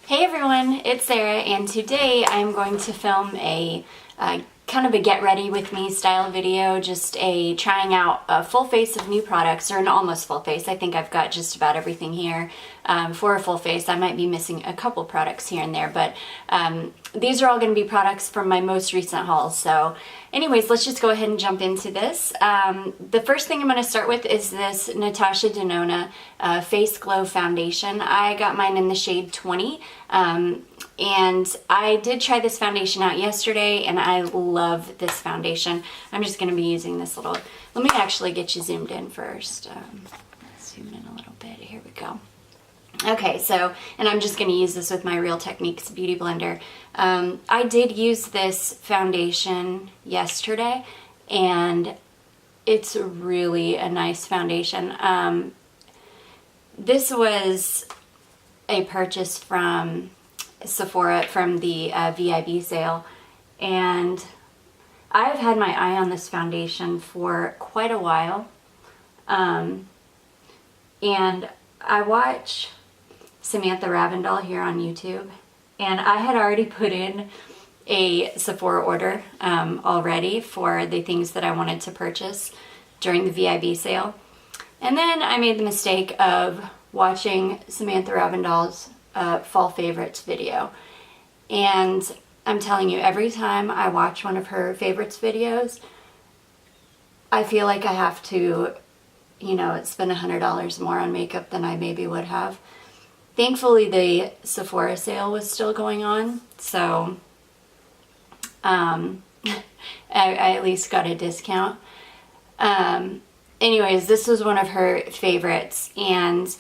Hey everyone, it's Sarah, and today I'm going to film a kind of a get ready with me style video, just a trying out a full face of new products, or an almost full face. I think I've got just about everything here for a full face. I might be missing a couple products here and there, but these are all going to be products from my most recent hauls. So anyways, let's just go ahead and jump into this. The first thing I'm going to start with is this Natasha Denona Face Glow Foundation. I got mine in the shade 20. And I did try this foundation out yesterday, and I love this foundation. I'm just going to be using this little, let me actually get you zoomed in first. Let's zoom in a little bit. Here we go. Okay, so, and I'm just going to use this with my Real Techniques Beauty Blender. I did use this foundation yesterday, and it's really a nice foundation. This was a purchase from Sephora from the VIB sale, and I've had my eye on this foundation for quite a while, and I watch Samantha Ravindal here on YouTube, and I had already put in a Sephora order already for the things that I wanted to purchase during the VIB sale, and then I made the mistake of watching Samantha Ravindal's fall favorites video, and I'm telling you, every time I watch one of her favorites videos, I feel like I have to, you know, spend $100 more on makeup than I maybe would have. Thankfully, the Sephora sale was still going on, so I at least got a discount. Anyways, this was one of her favorites, and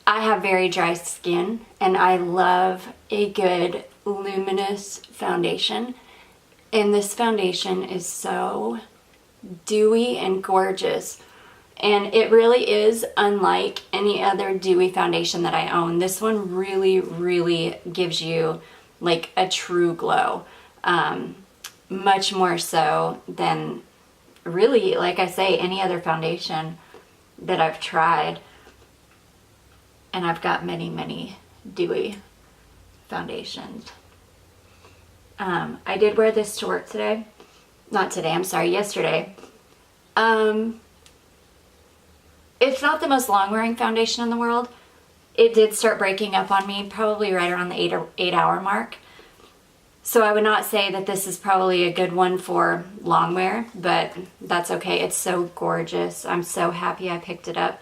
I have very dry skin, and I love a good luminous foundation, and this foundation is so dewy and gorgeous, and it really is unlike any other dewy foundation that I own. This one really gives you like a true glow, much more so than really, like I say, any other foundation that I've tried. And I've got many dewy foundations. I did wear this to work today. Not today, I'm sorry, yesterday. It's not the most long-wearing foundation in the world. It did start breaking up on me probably right around the 8-hour mark. So I would not say that this is probably a good one for long wear, but that's okay. It's so gorgeous. I'm so happy I picked it up.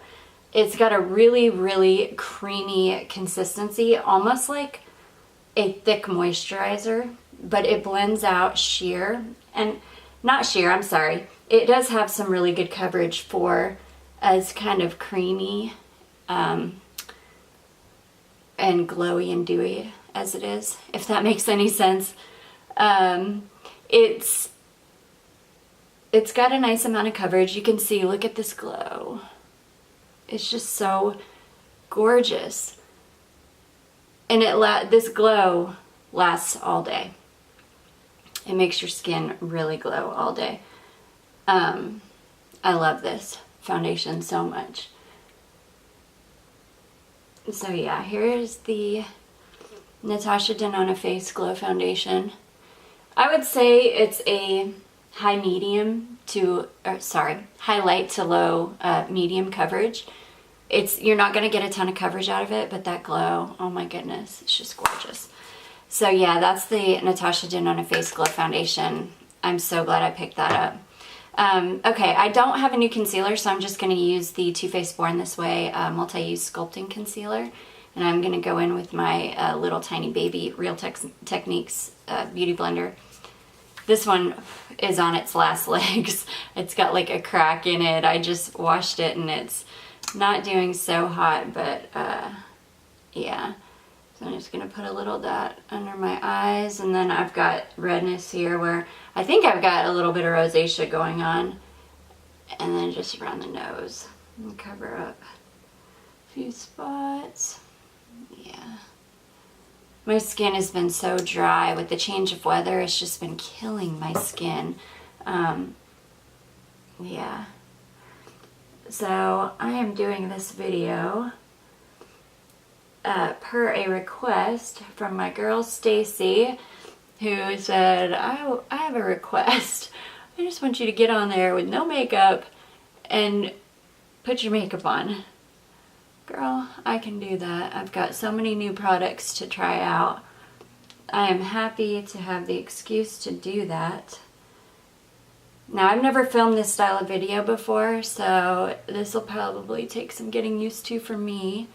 It's got a really creamy consistency, almost like a thick moisturizer, but it blends out sheer, and not sheer, I'm sorry. It does have some really good coverage for as kind of creamy and glowy and dewy as it is, if that makes any sense. It's got a nice amount of coverage. You can see, look at this glow. It's just so gorgeous, and this glow lasts all day. It makes your skin really glow all day. I love this foundation so much. So yeah, here's the Natasha Denona Face Glow Foundation. I would say it's a high light to low medium coverage. You're not going to get a ton of coverage out of it, but that glow, oh my goodness, it's just gorgeous. So yeah, that's the Natasha Denona Face Glow Foundation. I'm so glad I picked that up. Okay, I don't have a new concealer, so I'm just going to use the Too Faced Born This Way multi-use sculpting concealer, and I'm going to go in with my little tiny baby Real Techniques Beauty Blender. This one is on its last legs. It's got like a crack in it. I just washed it and it's not doing so hot, but yeah. So I'm just gonna put a little dot under my eyes, and then I've got redness here where I think I've got a little bit of rosacea going on, and then just around the nose and cover up a few spots. Yeah. My skin has been so dry with the change of weather. It's just been killing my skin. Yeah. So I am doing this video per a request from my girl Stacy, who said, I have a request. I just want you to get on there with no makeup and put your makeup on. Girl, I can do that. I've got so many new products to try out. I am happy to have the excuse to do that. Now, I've never filmed this style of video before, so this will probably take some getting used to for me.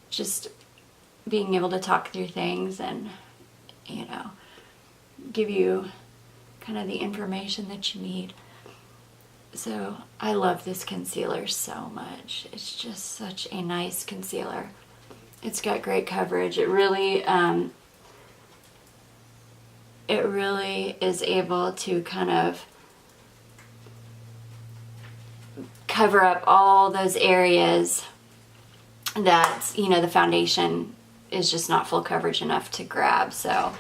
Just being able to talk through things and, you know, give you kind of the information that you need. So, I love this concealer so much. It's just such a nice concealer. It's got great coverage. It really is able to kind of cover up all those areas that, you know, the foundation is just not full coverage enough to grab. So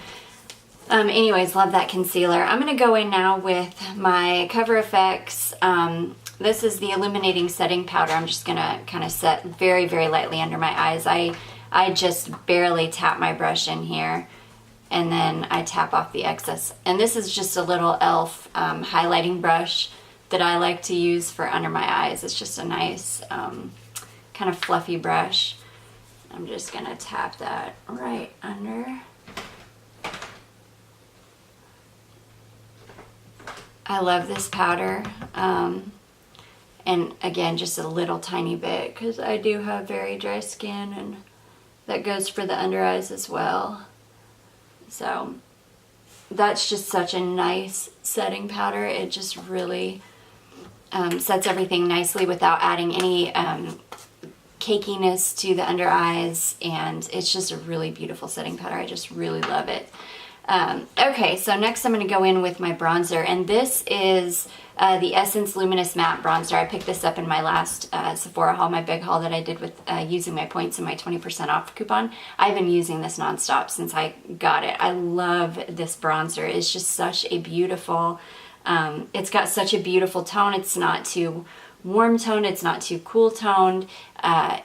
anyways, love that concealer. I'm going to go in now with my Cover FX. This is the Illuminating setting powder. I'm just going to kind of set very, very lightly under my eyes. I just barely tap my brush in here, and then I tap off the excess. And this is just a little e.l.f. Highlighting brush that I like to use for under my eyes. It's just a nice kind of fluffy brush. I'm just going to tap that right under. I love this powder. And again, just a little tiny bit because I do have very dry skin, and that goes for the under eyes as well. So that's just such a nice setting powder. It just really sets everything nicely without adding any cakiness to the under eyes, and it's just a really beautiful setting powder. I just really love it. Okay, so next I'm going to go in with my bronzer, and this is the Essence Luminous Matte Bronzer. I picked this up in my last Sephora haul, my big haul that I did with using my points and my 20% off coupon. I've been using this nonstop since I got it. I love this bronzer. It's just such a beautiful, it's got such a beautiful tone. It's not too warm toned, it's not too cool toned.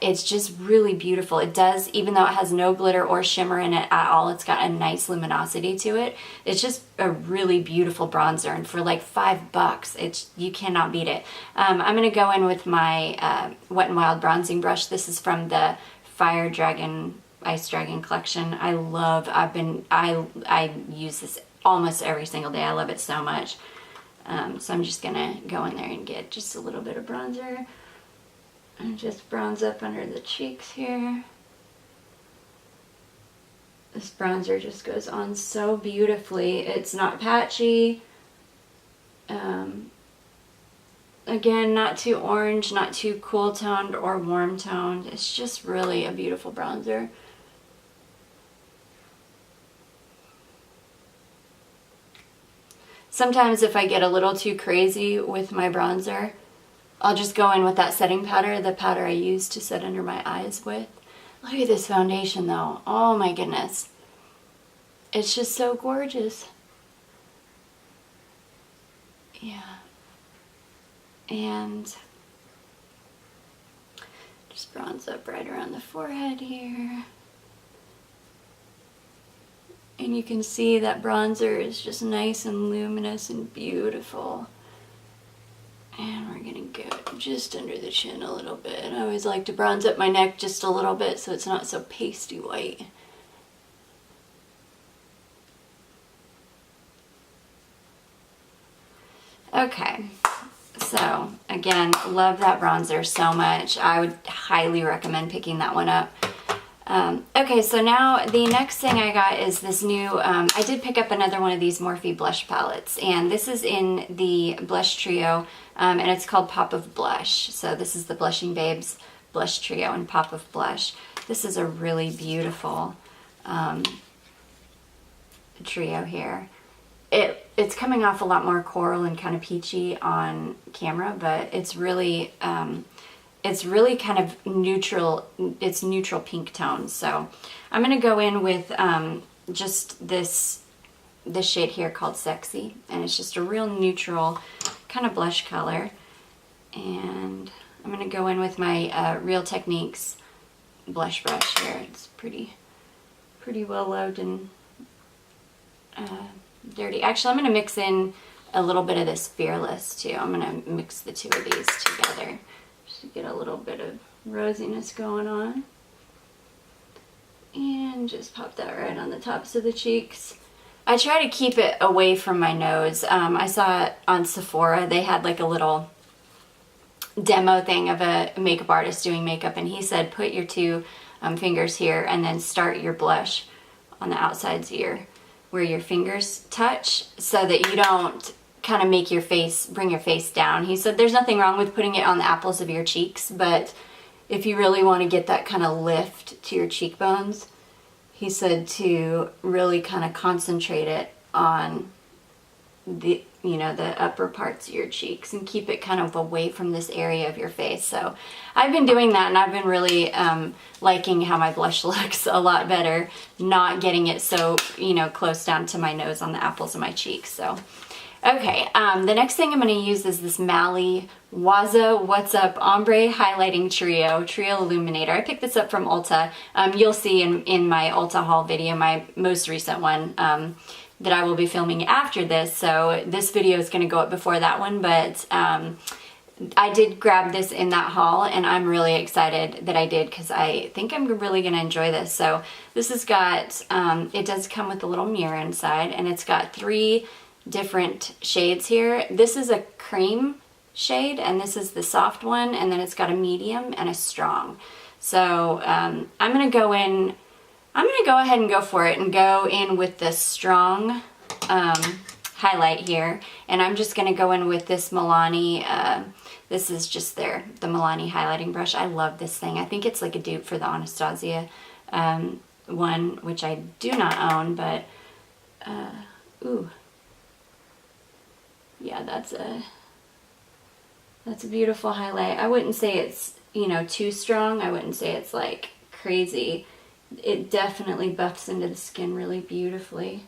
It's just really beautiful. It does, even though it has no glitter or shimmer in it at all, it's got a nice luminosity to it. It's just a really beautiful bronzer, and for like $5, you cannot beat it. I'm going to go in with my Wet n Wild bronzing brush. This is from the Fire Dragon Ice Dragon collection. I use this almost every single day. I love it so much. So I'm just gonna go in there and get just a little bit of bronzer and just bronze up under the cheeks here. This bronzer just goes on so beautifully. It's not patchy. Again, not too orange, not too cool toned or warm toned. It's just really a beautiful bronzer. Sometimes if I get a little too crazy with my bronzer, I'll just go in with that setting powder, the powder I use to set under my eyes with. Look at this foundation though. Oh my goodness. It's just so gorgeous. Yeah. And just bronze up right around the forehead here. And you can see that bronzer is just nice and luminous and beautiful. And we're gonna go just under the chin a little bit. I always like to bronze up my neck just a little bit so it's not so pasty white. Okay, so again, love that bronzer so much. I would highly recommend picking that one up. Okay, so now the next thing I got is this new, I did pick up another one of these Morphe blush palettes, and this is in the blush trio, and it's called Pop of Blush. So this is the Blushing Babes blush trio and Pop of Blush. This is a really beautiful trio here. It's coming off a lot more coral and kind of peachy on camera, but it's really kind of neutral. It's neutral pink tone. So I'm going to go in with just this shade here called Sexy, and it's just a real neutral kind of blush color. And I'm going to go in with my Real Techniques blush brush here. It's pretty well loaded and dirty. Actually, I'm going to mix in a little bit of this Fearless too. I'm going to mix the two of these together just to get a little bit of rosiness going on. And just pop that right on the tops of the cheeks. I try to keep it away from my nose. I saw it on Sephora. They had like a little demo thing of a makeup artist doing makeup, and he said put your two fingers here and then start your blush on the outsides ear where your fingers touch, so that you don't kind of make your face, bring your face down. He said there's nothing wrong with putting it on the apples of your cheeks, but if you really want to get that kind of lift to your cheekbones, he said to really kind of concentrate it on the, you know, the upper parts of your cheeks and keep it kind of away from this area of your face. So I've been doing that, and I've been really liking how my blush looks a lot better, not getting it so, you know, close down to my nose on the apples of my cheeks. So okay, the next thing I'm going to use is this Mally Wazza Wassup Ombre Highlighting Trio Illuminator. I picked this up from Ulta. You'll see in my Ulta haul video, my most recent one, that I will be filming after this. So this video is going to go up before that one, but I did grab this in that haul, and I'm really excited that I did because I think I'm really going to enjoy this. So this has got, it does come with a little mirror inside, and it's got 3 different shades here. This is a cream shade, and this is the soft one, and then it's got a medium and a strong. So I'm going to go ahead and go for it and go in with the strong highlight here, and I'm just going to go in with this Milani, this is just the Milani highlighting brush. I love this thing. I think it's like a dupe for the Anastasia one, which I do not own, but ooh. Yeah, that's a beautiful highlight. I wouldn't say it's, you know, too strong. I wouldn't say it's like crazy. It definitely buffs into the skin really beautifully.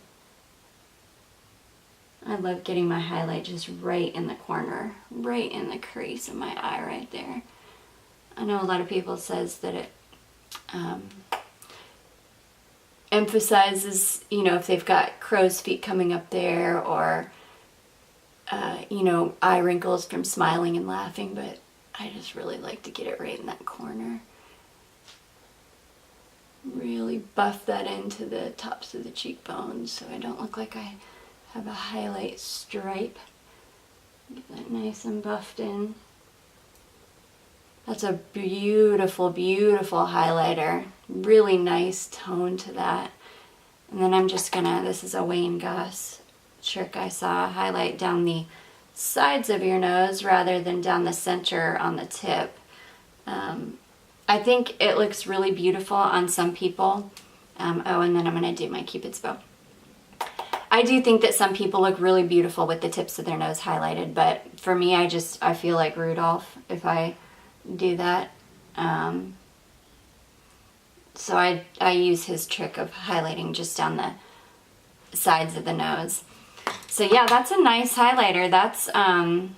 I love getting my highlight just right in the corner, right in the crease of my eye right there. I know a lot of people says that it emphasizes, you know, if they've got crow's feet coming up there, or you know, eye wrinkles from smiling and laughing, but I just really like to get it right in that corner. Really buff that into the tops of the cheekbones so I don't look like I have a highlight stripe. Get that nice and buffed in. That's a beautiful, beautiful highlighter. Really nice tone to that. And then I'm just gonna, this is a Wayne Goss trick I saw, highlight down the sides of your nose rather than down the center on the tip. I think it looks really beautiful on some people. Oh, and then I'm going to do my Cupid's bow. I do think that some people look really beautiful with the tips of their nose highlighted, but for me, I feel like Rudolph if I do that. So I use his trick of highlighting just down the sides of the nose. So yeah, that's a nice highlighter. That's, oh,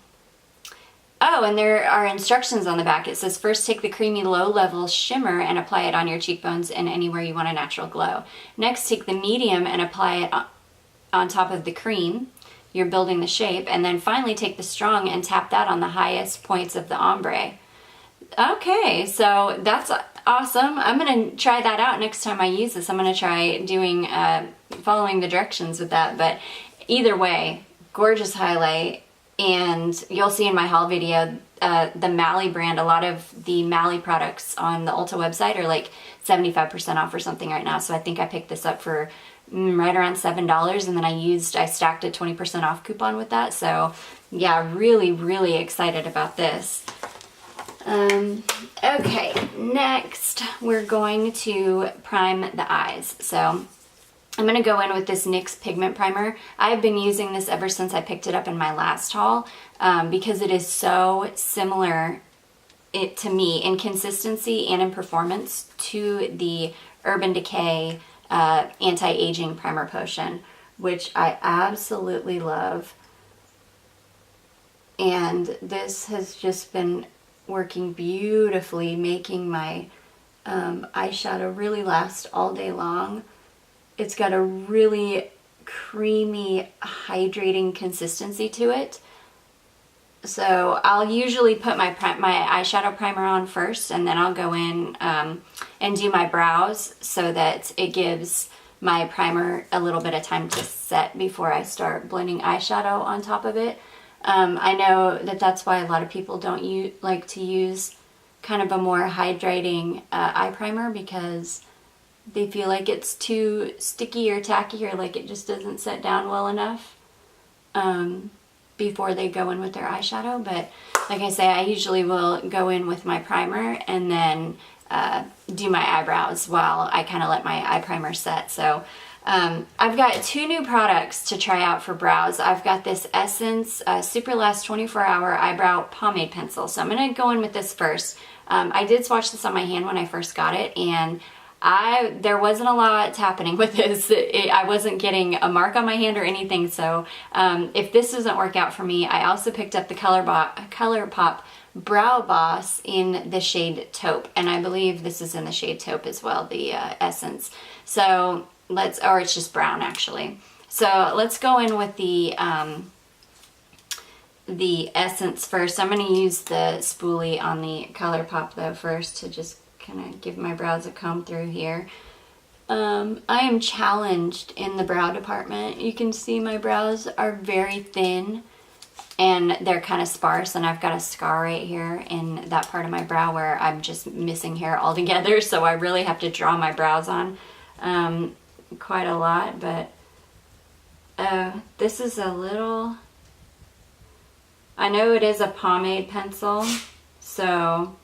and there are instructions on the back. It says, first take the creamy low-level shimmer and apply it on your cheekbones and anywhere you want a natural glow. Next, take the medium and apply it on top of the cream. You're building the shape. And then finally take the strong and tap that on the highest points of the ombre. Okay, so that's awesome. I'm going to try that out next time I use this. I'm going to try doing, following the directions with that. But either way, gorgeous highlight. And you'll see in my haul video, the Mally brand, a lot of the Mally products on the Ulta website are like 75% off or something right now. So I think I picked this up for right around $7, and then I stacked a 20% off coupon with that. So yeah, really, really excited about this. Okay, next we're going to prime the eyes. So I'm going to go in with this NYX Pigment Primer. I've been using this ever since I picked it up in my last haul because it is so similar to me in consistency and in performance to the Urban Decay Anti-Aging Primer Potion, which I absolutely love. And this has just been working beautifully, making my eyeshadow really lasts all day long. It's got a really creamy, hydrating consistency to it. So I'll usually put my eyeshadow primer on first, and then I'll go in and do my brows so that it gives my primer a little bit of time to set before I start blending eyeshadow on top of it. I know that that's why a lot of people don't like to use kind of a more hydrating eye primer, because they feel like it's too sticky or tacky, or like it just doesn't set down well enough before they go in with their eyeshadow. But like I say, I usually will go in with my primer and then do my eyebrows while I kind of let my eye primer set. So I've got 2 new products to try out for brows. I've got this Essence Superlast 24-Hour Eyebrow Pomade Pencil. So I'm going to go in with this first. I did swatch this on my hand when I first got it, and there wasn't a lot happening with this. I wasn't getting a mark on my hand or anything. So if this doesn't work out for me, I also picked up the Colourpop Brow Boss in the shade Taupe, and I believe this is in the shade Taupe as well, the Essence. So or it's just brown actually. So let's go in with the Essence first. I'm going to use the spoolie on the Colourpop though first to just kind of give my brows a comb through here. I am challenged in the brow department. You can see my brows are very thin and they're kind of sparse, and I've got a scar right here in that part of my brow where I'm just missing hair altogether, so I really have to draw my brows on quite a lot. But this is a little, I know it is a pomade pencil, so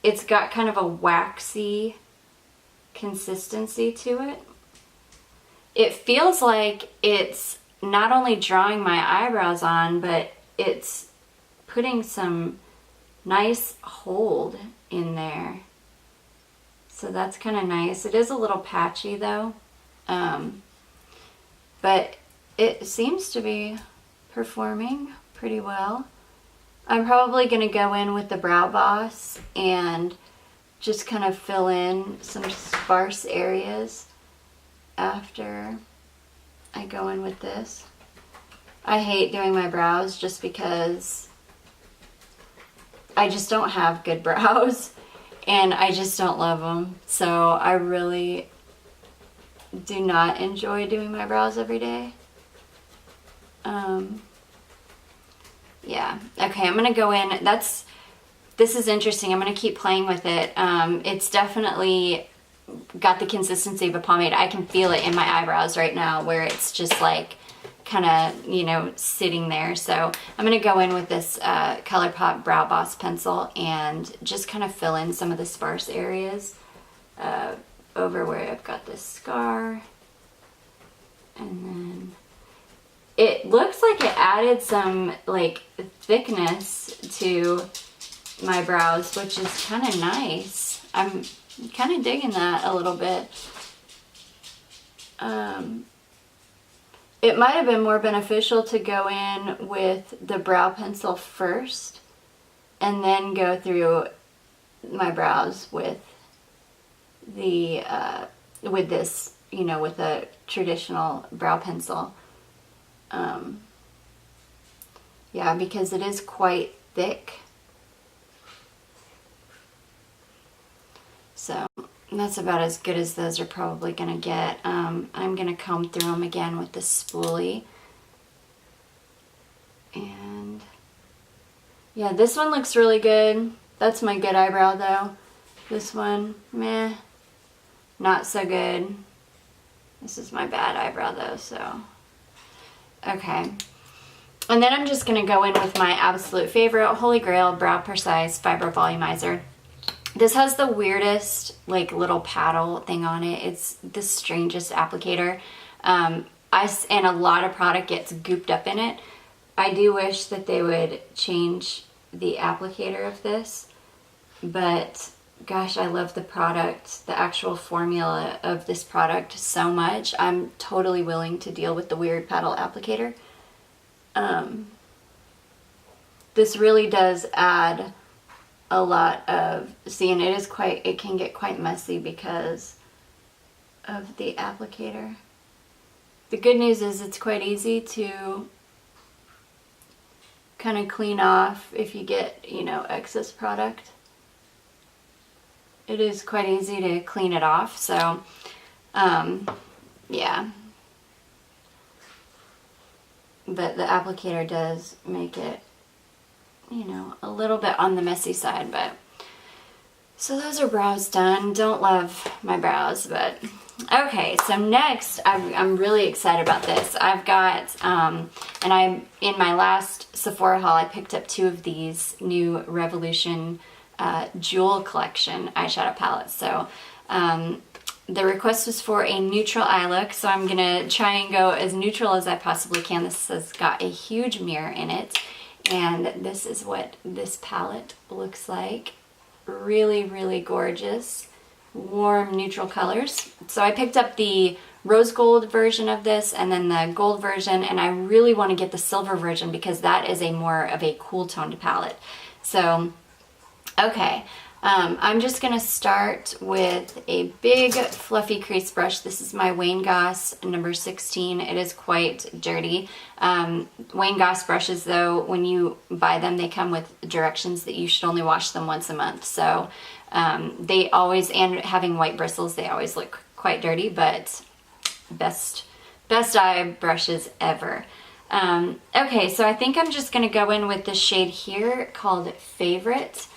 it's got kind of a waxy consistency to it. It feels like it's not only drawing my eyebrows on, but it's putting some nice hold in there. So that's kind of nice. It is a little patchy though, but it seems to be performing pretty well. I'm probably going to go in with the Brow Boss and just kind of fill in some sparse areas after I go in with this. I hate doing my brows just because I just don't have good brows and I just don't love them. So I really do not enjoy doing my brows every day. Yeah, okay, I'm gonna go in. This is interesting. I'm gonna keep playing with it. It's definitely got the consistency of a pomade. I can feel it in my eyebrows right now where it's just like kind of, you know, sitting there. So I'm gonna go in with this Colourpop Brow Boss pencil and just kind of fill in some of the sparse areas over where I've got this scar. And then it looks like it added some like thickness to my brows, which is kind of nice. I'm kind of digging that a little bit. It might have been more beneficial to go in with the brow pencil first and then go through my brows with the with this, you know, with a traditional brow pencil. Yeah, because it is quite thick. So that's about as good as those are probably going to get. I'm going to comb through them again with the spoolie. And yeah, this one looks really good. That's my good eyebrow though. This one, meh, not so good. This is my bad eyebrow though, so. Okay. And then I'm just going to go in with my absolute favorite Holy Grail Brow Precise Fiber Volumizer. This has the weirdest like little paddle thing on it. It's the strangest applicator. And a lot of product gets gooped up in it. I do wish that they would change the applicator of this, but gosh, I love the product, the actual formula of this product so much. I'm totally willing to deal with the weird paddle applicator. This really does add a lot of, see, and it can get quite messy because of the applicator. The good news is it's quite easy to kind of clean off if you get, you know, excess product. It is quite easy to clean it off, so yeah. But the applicator does make it, you know, a little bit on the messy side, but so those are brows done. Don't love my brows, but okay. So next, I'm really excited about this. I've got, and in my last Sephora haul, I picked up 2 of these new Revolution Jewel Collection eyeshadow palettes. So the request was for a neutral eye look, so I'm gonna try and go as neutral as I possibly can. This has got a huge mirror in it, and this is what this palette looks like. Really, really gorgeous, warm, neutral colors. So I picked up the rose gold version of this and then the gold version, and I really want to get the silver version because that is a more of a cool toned palette. So, okay. I'm just going to start with a big fluffy crease brush. This is my Wayne Goss number 16. It is quite dirty. Wayne Goss brushes, though, when you buy them, they come with directions that you should only wash them once a month. So they always, and having white bristles, they always look quite dirty, but best eye brushes ever. Okay, so I think I'm just going to go in with this shade here called Favorite.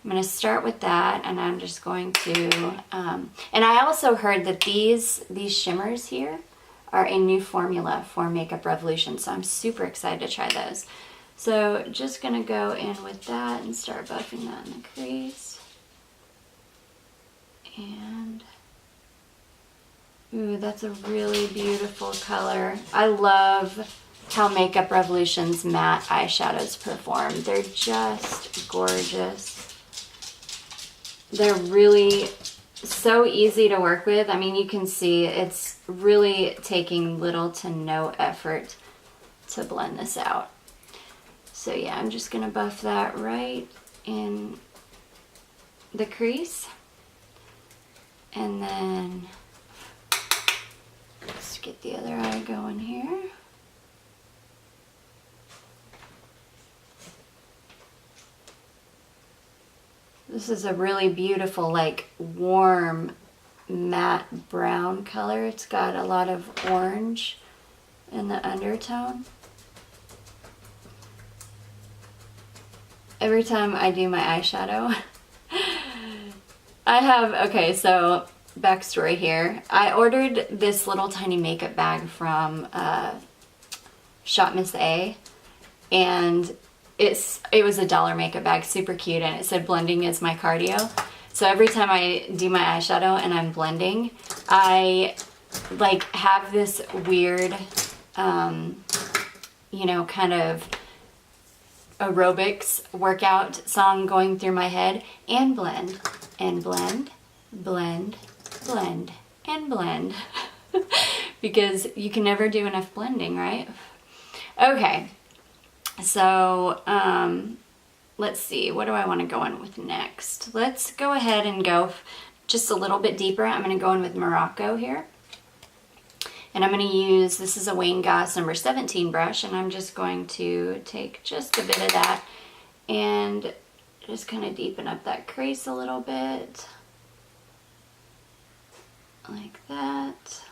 I'm going to start with that, and I'm just going to, and I also heard that these shimmers here are a new formula for Makeup Revolution, so I'm super excited to try those. So just going to go in with that and start buffing that in the crease. And, ooh, that's a really beautiful color. I love how Makeup Revolution's matte eyeshadows perform. They're just gorgeous. They're really so easy to work with. I mean, you can see it's really taking little to no effort to blend this out. So yeah, I'm just gonna buff that right in the crease. And then let's get the other eye going here. This is a really beautiful, like, warm, matte brown color. It's got a lot of orange in the undertone. Every time I do my eyeshadow, I have, okay, so backstory here. I ordered this little tiny makeup bag from Shop Miss A, and it was a $1 makeup bag, super cute, and it said blending is my cardio. So every time I do my eyeshadow and I'm blending, I like have this weird, you know, kind of aerobics workout song going through my head, and blend, and blend, blend, blend, and blend. Because you can never do enough blending, right? Okay. So, let's see, what do I want to go in with next? Let's go ahead and go just a little bit deeper. I'm going to go in with Morocco here. And I'm going to use, this is a Wayne Goss number 17 brush, and I'm just going to take just a bit of that and just kind of deepen up that crease a little bit. Like that.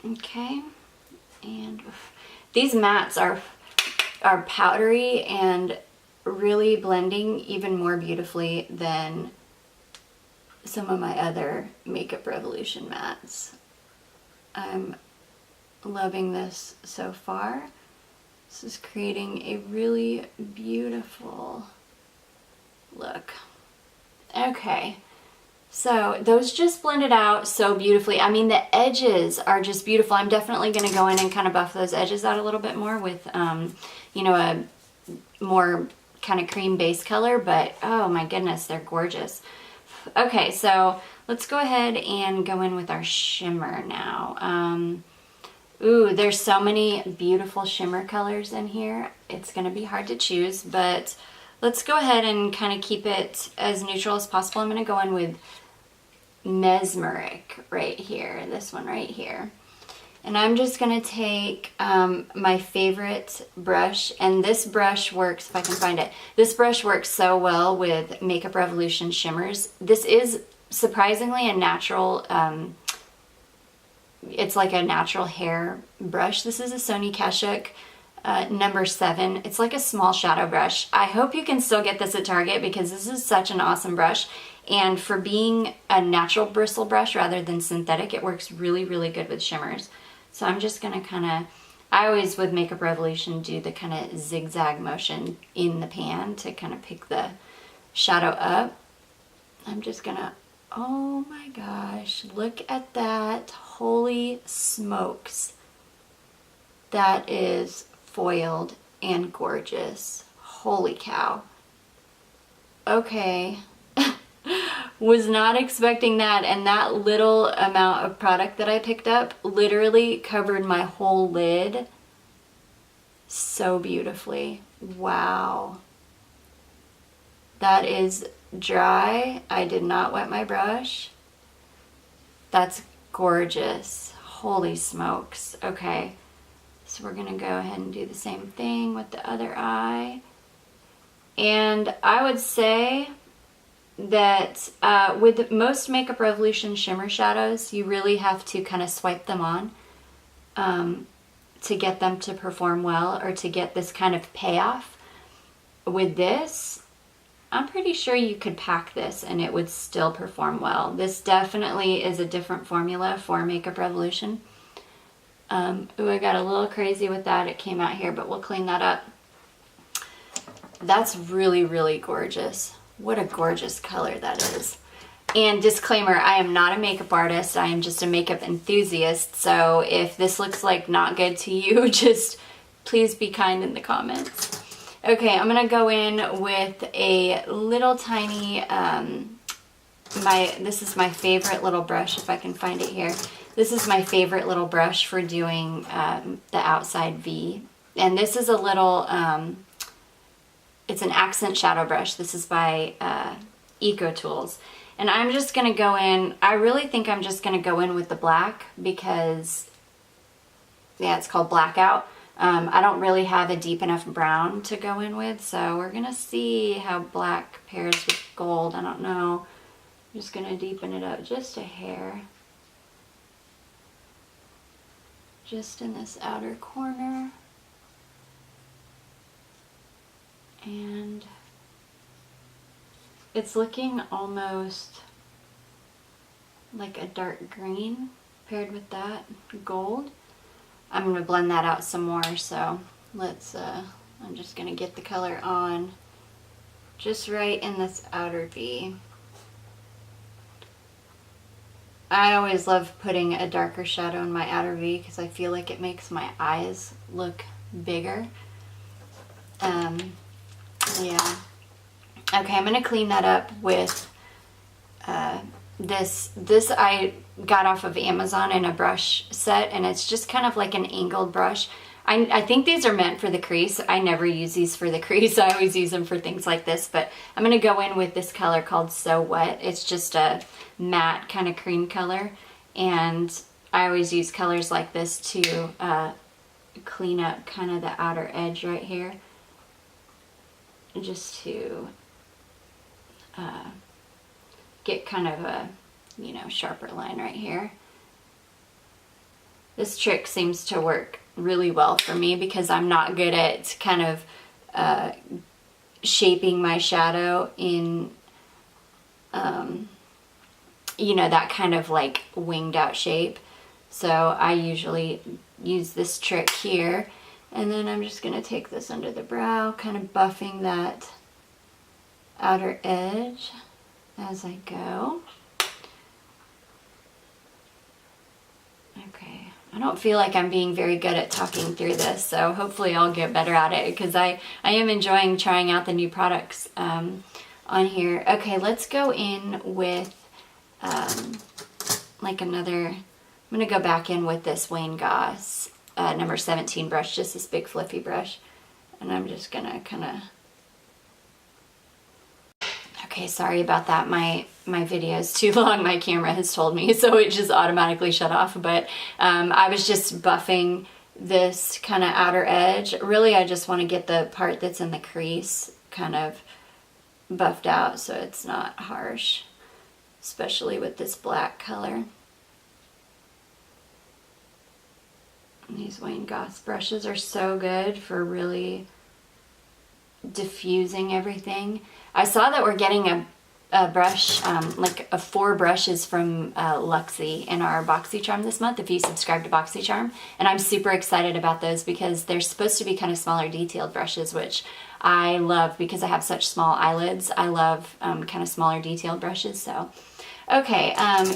Okay. And these mattes are powdery and really blending even more beautifully than some of my other Makeup Revolution mattes. I'm loving this so far. This is creating a really beautiful look. Okay. So those just blended out so beautifully. I mean, the edges are just beautiful. I'm definitely going to go in and kind of buff those edges out a little bit more with, you know, a more kind of cream base color, but oh my goodness, they're gorgeous. Okay, so let's go ahead and go in with our shimmer now. Ooh, there's so many beautiful shimmer colors in here. It's going to be hard to choose, but let's go ahead and kind of keep it as neutral as possible. I'm going to go in with Mesmeric right here, this one right here. And I'm just going to take my favorite brush, and this brush works, if I can find it, this brush works so well with Makeup Revolution shimmers. This is surprisingly a natural, it's like a natural hair brush. This is a Sony Keshuk number 7. It's like a small shadow brush. I hope you can still get this at Target because this is such an awesome brush. And for being a natural bristle brush rather than synthetic, it works really, really good with shimmers. So I'm just going to kind of, I always with Makeup Revolution do the kind of zigzag motion in the pan to kind of pick the shadow up. I'm just going to, oh my gosh, look at that. Holy smokes. That is foiled and gorgeous. Holy cow. Okay. Was not expecting that, and that little amount of product that I picked up literally covered my whole lid so beautifully. Wow. That is dry. I did not wet my brush. That's gorgeous. Holy smokes. Okay, so we're gonna go ahead and do the same thing with the other eye. And I would say that with most Makeup Revolution shimmer shadows, you really have to kind of swipe them on to get them to perform well, or to get this kind of payoff. With this, I'm pretty sure you could pack this and it would still perform well. This definitely is a different formula for Makeup Revolution. Ooh, I got a little crazy with that. It came out here, but we'll clean that up. That's really, really gorgeous. What a gorgeous color that is. And disclaimer, I am not a makeup artist. I am just a makeup enthusiast. So if this looks like not good to you, just please be kind in the comments. Okay, I'm going to go in with a little tiny, this is my favorite little brush, if I can find it here. This is my favorite little brush for doing the outside V. And this is a little, it's an accent shadow brush. This is by Eyeko Tools. And I'm just going to go in, I really think I'm just going to go in with the black because, yeah, it's called Blackout. I don't really have a deep enough brown to go in with, so we're going to see how black pairs with gold. I don't know. I'm just going to deepen it up just a hair. Just in this outer corner. And it's looking almost like a dark green paired with that gold. I'm going to blend that out some more, so let's, I'm just going to get the color on just right in this outer V. I always love putting a darker shadow in my outer V because I feel like it makes my eyes look bigger. Yeah. Okay, I'm going to clean that up with this I got off of Amazon in a brush set, and it's just kind of like an angled brush. I think these are meant for the crease. I never use these for the crease. I always use them for things like this, but I'm going to go in with this color called So What. It's just a matte kind of cream color, and I always use colors like this to clean up kind of the outer edge right here, just to get kind of a, you know, sharper line right here. This trick seems to work really well for me because I'm not good at kind of shaping my shadow in, you know, that kind of like winged out shape. So I usually use this trick here, and then I'm just going to take this under the brow, kind of buffing that outer edge as I go. Okay, I don't feel like I'm being very good at talking through this, so hopefully I'll get better at it because I am enjoying trying out the new products on here. Okay, let's go in with like another I'm going to go back in with this Wayne Goss number 17 brush, just this big fluffy brush. And I'm just going to kind of... Okay, sorry about that. My video is too long, my camera has told me, so it just automatically shut off. But I was just buffing this kind of outer edge. Really, I just want to get the part that's in the crease kind of buffed out so it's not harsh, especially with this black color. And these Wayne Goss brushes are so good for really diffusing everything. I saw that we're getting a brush, like 4 brushes from Luxie in our BoxyCharm this month, if you subscribe to BoxyCharm. And I'm super excited about those because they're supposed to be kind of smaller detailed brushes, which I love because I have such small eyelids. I love kind of smaller detailed brushes. So, okay,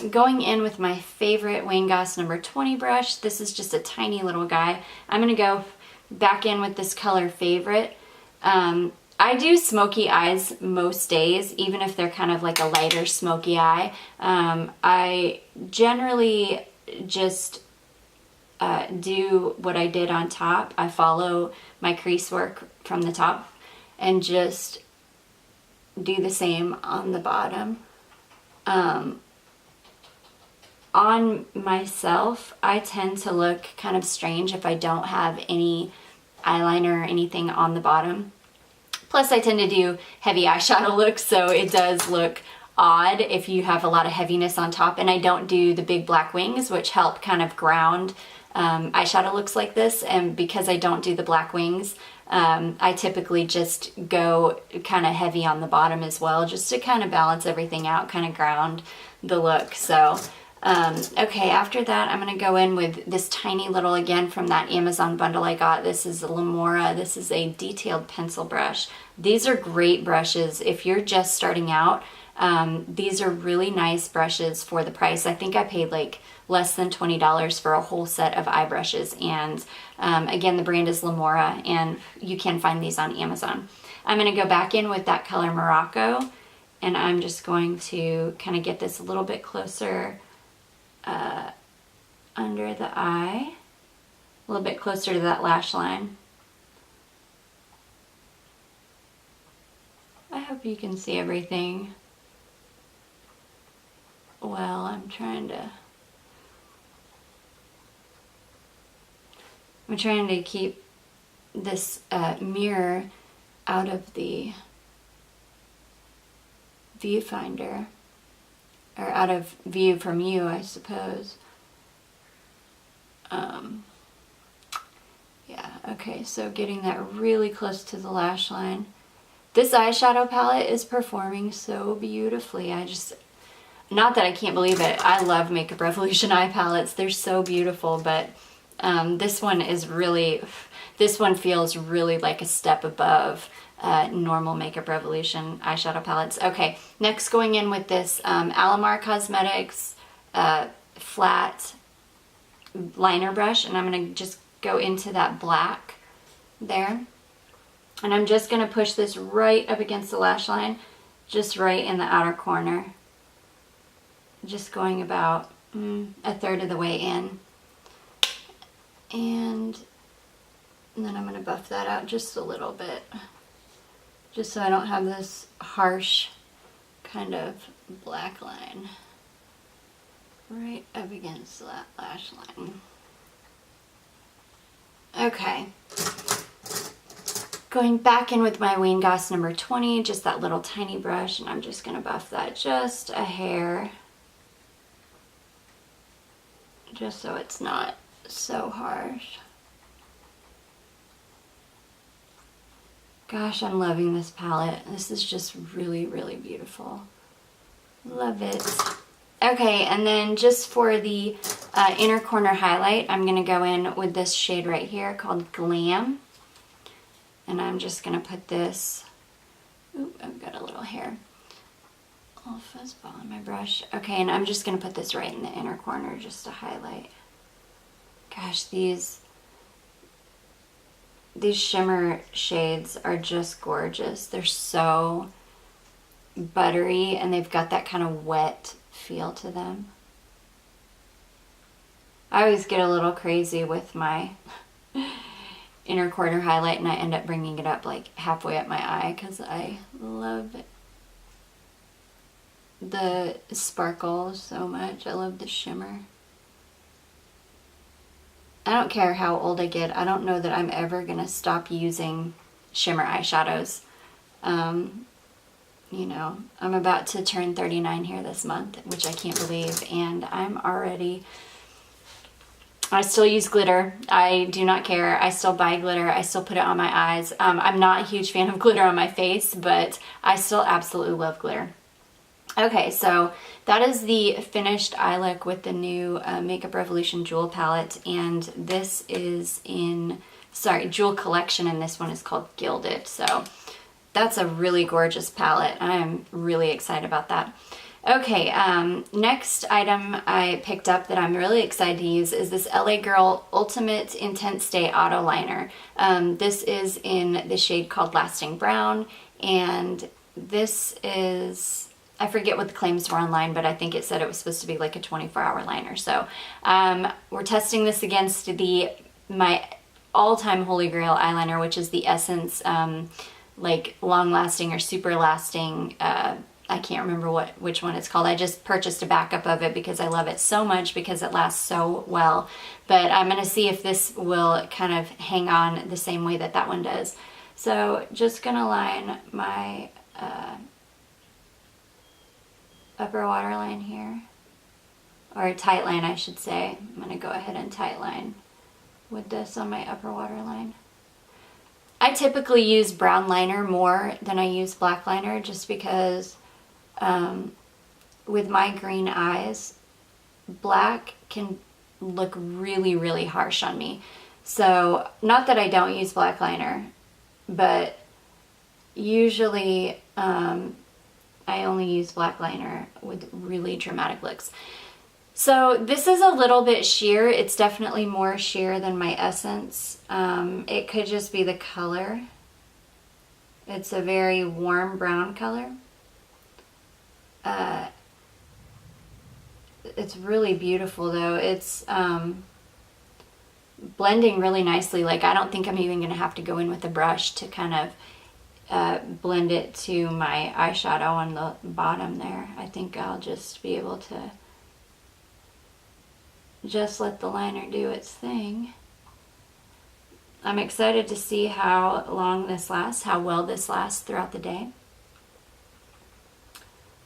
going in with my favorite Wayne Goss number 20 brush. This is just a tiny little guy. I'm going to go back in with this color Favorite. I do smoky eyes most days, even if they're kind of like a lighter smoky eye. I generally just do what I did on top. I follow my crease work from the top and just do the same on the bottom. On myself, I tend to look kind of strange if I don't have any eyeliner or anything on the bottom. Plus, I tend to do heavy eyeshadow looks, so it does look odd if you have a lot of heaviness on top. And I don't do the big black wings, which help kind of ground eyeshadow looks like this. And because I don't do the black wings, I typically just go kind of heavy on the bottom as well, just to kind of balance everything out, kind of ground the look. So, okay, after that, I'm going to go in with this tiny little, again, from that Amazon bundle I got. This is a Lamora. This is a detailed pencil brush. These are great brushes if you're just starting out. These are really nice brushes for the price. I think I paid like less than $20 for a whole set of eye brushes. And again, the brand is Lamora, and you can find these on Amazon. I'm going to go back in with that color Morocco, and I'm just going to kind of get this a little bit closer under the eye, a little bit closer to that lash line. I hope you can see everything well. I'm trying to keep this mirror out of the viewfinder, or out of view from you, I suppose. Yeah, okay, so getting that really close to the lash line. This eyeshadow palette is performing so beautifully. Not that I can't believe it. I love Makeup Revolution eye palettes. They're so beautiful, but this one feels really like a step above normal Makeup Revolution eyeshadow palettes. Okay, next going in with this Alamar Cosmetics flat liner brush, and I'm going to just go into that black there. And I'm just going to push this right up against the lash line, just right in the outer corner. Just going about a third of the way in. And then I'm going to buff that out just a little bit, just so I don't have this harsh kind of black line right up against that lash line. Okay. Going back in with my Wayne Goss number 20, just that little tiny brush, and I'm just going to buff that just a hair, just so it's not so harsh. Gosh, I'm loving this palette. This is just really, really beautiful. Love it. Okay, and then just for the inner corner highlight, I'm going to go in with this shade right here called Glam. And I'm just going to put this, oop, I've got a little hair, a little fuzzball on my brush. Okay, and I'm just going to put this right in the inner corner just to highlight. Gosh, these shimmer shades are just gorgeous. They're so buttery, and they've got that kind of wet feel to them. I always get a little crazy with my inner corner highlight, and I end up bringing it up like halfway up my eye because I love the sparkle so much. I love the shimmer. I don't care how old I get. I don't know that I'm ever gonna stop using shimmer eyeshadows. You know, I'm about to turn 39 here this month, which I can't believe, and I still use glitter. I do not care. I still buy glitter. I still put it on my eyes. I'm not a huge fan of glitter on my face, but I still absolutely love glitter. Okay, so that is the finished eye look with the new Makeup Revolution Jewel palette, and this is in, Jewel Collection, and this one is called Gilded. So that's a really gorgeous palette. I'm really excited about that. Okay, next item I picked up that I'm really excited to use is this LA Girl Ultimate Intense Stay Auto Liner. This is in the shade called Lasting Brown, and this is, I forget what the claims were online, but I think it said it was supposed to be like a 24-hour liner. So we're testing this against my all-time holy grail eyeliner, which is the Essence like long lasting or super lasting, I can't remember which one it's called. I just purchased a backup of it because I love it so much because it lasts so well. But I'm going to see if this will kind of hang on the same way that one does. So just going to line my upper waterline here, or tight line I should say. I'm going to go ahead and tight line with this on my upper waterline. I typically use brown liner more than I use black liner just because with my green eyes, black can look really, really harsh on me. So not that I don't use black liner, but usually I only use black liner with really dramatic looks. So this is a little bit sheer. It's definitely more sheer than my Essence. It could just be the color. It's a very warm brown color. It's really beautiful though. It's blending really nicely. Like I don't think I'm even going to have to go in with a brush to kind of blend it to my eyeshadow on the bottom there. I think I'll just be able to just let the liner do its thing. I'm excited to see how long this lasts, how well this lasts throughout the day.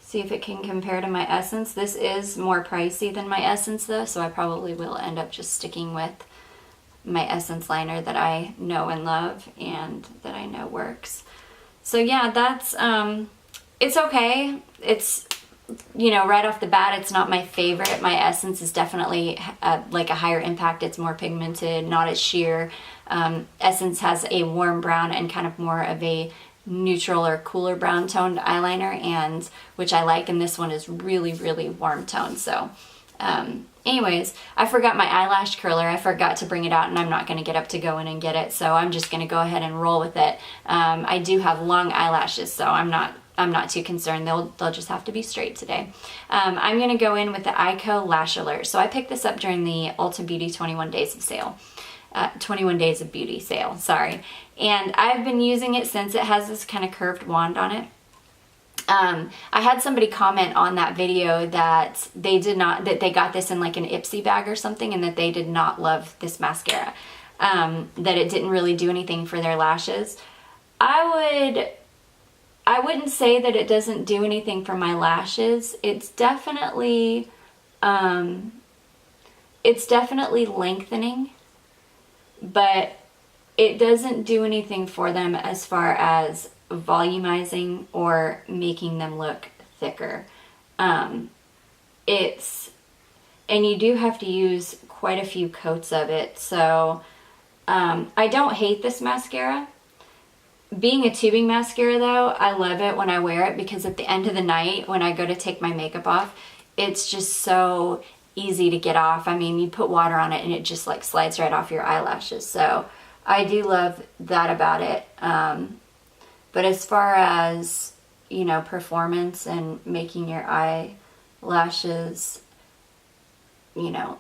See if it can compare to my Essence. This is more pricey than my Essence though, so I probably will end up just sticking with my Essence liner that I know and love and that I know works. So yeah, that's, it's okay. It's, you know, right off the bat, it's not my favorite. My Essence is definitely like a higher impact. It's more pigmented, not as sheer. Essence has a warm brown and kind of more of a neutral or cooler brown toned eyeliner, and which I like, and this one is really, really warm toned. So anyways, I forgot my eyelash curler. I forgot to bring it out, and I'm not going to get up to go in and get it, so I'm just going to go ahead and roll with it. I do have long eyelashes, so I'm not too concerned. They'll just have to be straight today. I'm going to go in with the Eyeko Lash Alert. So I picked this up during the Ulta Beauty 21 Days of Sale. 21 Days of Beauty sale, sorry. And I've been using it since. It has this kind of curved wand on it. I had somebody comment on that video that they got this in like an Ipsy bag or something, and that they did not love this mascara. That it didn't really do anything for their lashes. I wouldn't say that it doesn't do anything for my lashes. It's definitely lengthening, but it doesn't do anything for them as far as volumizing or making them look thicker. And you do have to use quite a few coats of it. So I don't hate this mascara. Being a tubing mascara though, I love it when I wear it because at the end of the night when I go to take my makeup off, it's just so easy to get off. I mean, you put water on it and it just like slides right off your eyelashes. So I do love that about it. But as far as, you know, performance and making your eyelashes, you know,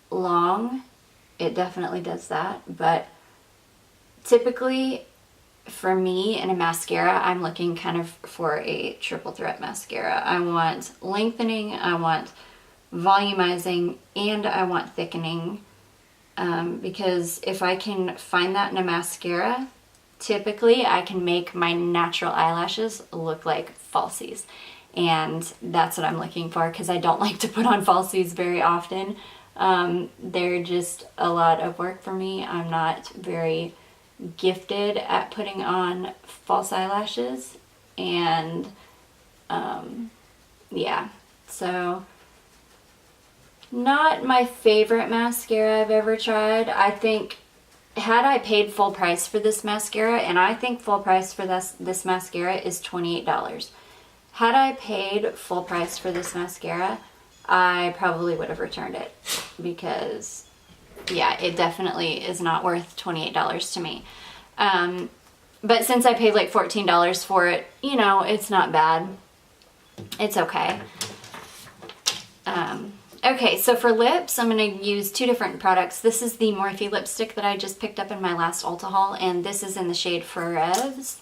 long, it definitely does that. But typically, for me in a mascara, I'm looking kind of for a triple threat mascara. I want lengthening, I want volumizing, and I want thickening. Because if I can find that in a mascara, typically I can make my natural eyelashes look like falsies. And that's what I'm looking for, because I don't like to put on falsies very often. They're just a lot of work for me. I'm not very gifted at putting on false eyelashes, and yeah, so not my favorite mascara I've ever tried. I think had I paid full price for this mascara, and I think full price for this mascara is $28. Had I paid full price for this mascara, I probably would have returned it, because yeah, it definitely is not worth $28 to me. But since I paid like $14 for it, you know, it's not bad. It's okay. Okay, so for lips, I'm going to use two different products. This is the Morphe lipstick that I just picked up in my last Ulta haul, and this is in the shade Forevs.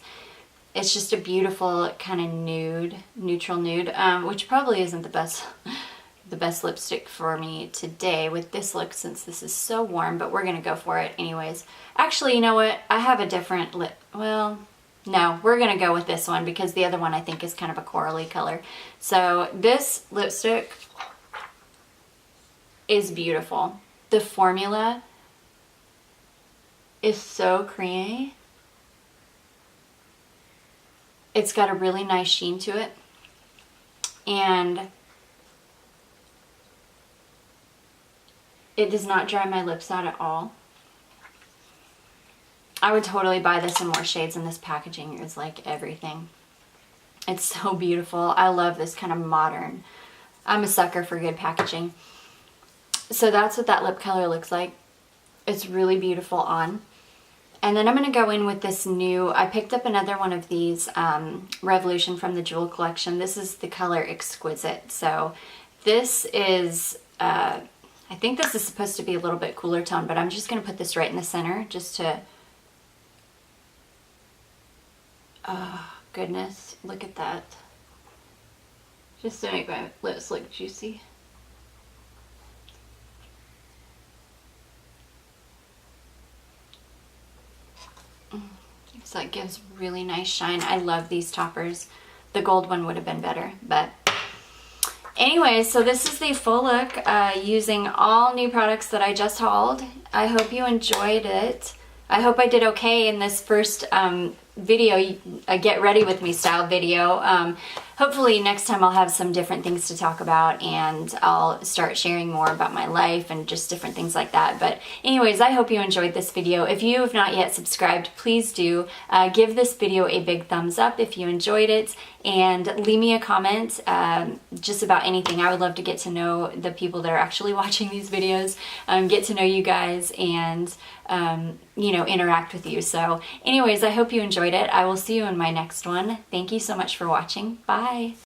It's just a beautiful kind of nude, neutral nude, which probably isn't the best lipstick for me today with this look, since this is so warm, but we're going to go for it anyways. Actually, you know what? I have a different lip. Well, no, we're going to go with this one, because the other one I think is kind of a corally color. So this lipstick is beautiful. The formula is so creamy. It's got a really nice sheen to it, and it does not dry my lips out at all. I would totally buy this in more shades, and this packaging is like everything. It's so beautiful. I love this kind of modern. I'm a sucker for good packaging. So that's what that lip color looks like. It's really beautiful on. And then I'm going to go in with this new, I picked up another one of these Revolution from the Jewel collection. This is the color Exquisite. So this is, I think this is supposed to be a little bit cooler tone, but I'm just going to put this right in the center just to, oh goodness, look at that. Just to make my lips look juicy. So it gives really nice shine. I love these toppers. The gold one would have been better, but anyway, so this is the full look using all new products that I just hauled. I hope you enjoyed it. I hope I did okay in this first video, a get ready with me style video. Hopefully next time I'll have some different things to talk about, and I'll start sharing more about my life and just different things like that. But anyways, I hope you enjoyed this video. If you have not yet subscribed, please do. Give this video a big thumbs up if you enjoyed it, and leave me a comment just about anything. I would love to get to know the people that are actually watching these videos, get to know you guys, and you know, interact with you. So anyways, I hope you enjoyed it. I will see you in my next one. Thank you so much for watching. Bye.